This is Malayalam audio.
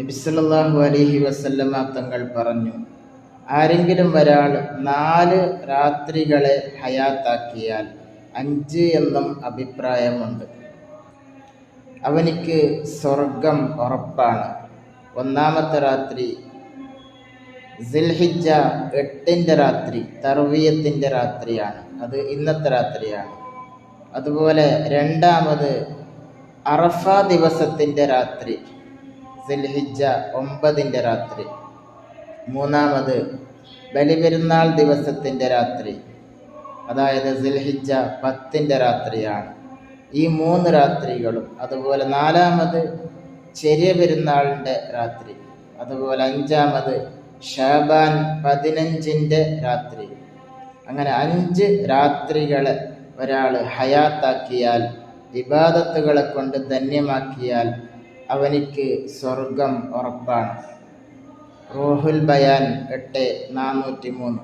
നബി സല്ലല്ലാഹു അലൈഹി വസല്ലമ തങ്ങൾ പറഞ്ഞു, ആരെങ്കിലും ഒരാൾ 4 രാത്രികളെ ഹയാത്താക്കിയാൽ 5 എന്നും അഭിപ്രായമുണ്ട്, അവനിക്ക് സ്വർഗം ഉറപ്പാണ്. ഒന്നാമത്തെ രാത്രി സിൽഹിജ്ജ 8-ന്റെ രാത്രി, തർവിയത്തിൻ്റെ രാത്രിയാണ്, അത് ഇന്നത്തെ രാത്രിയാണ്. അതുപോലെ രണ്ടാമത് അറഫ ദിവസത്തിൻ്റെ രാത്രി, സിൽഹിജ്ജ 9-ന്റെ രാത്രി. മൂന്നാമത് ബലിപെരുന്നാൾ ദിവസത്തിൻ്റെ രാത്രി, അതായത് സിൽഹിജ്ജ 10-ന്റെ രാത്രിയാണ്. ഈ 3 രാത്രികളും. അതുപോലെ നാലാമത് ചെറിയ പെരുന്നാളിൻ്റെ രാത്രി. അതുപോലെ അഞ്ചാമത് ഷാബാൻ 15-ന്റെ രാത്രി. അങ്ങനെ 5 രാത്രികളെ ഒരാൾ ഹയാത്താക്കിയാൽ, ഇബാദത്തുകളെ കൊണ്ട് ധന്യമാക്കിയാൽ അവനിക്ക് സ്വർഗം ഉറപ്പാണ്. റൂഹുൽ ബയാൻ 8-403.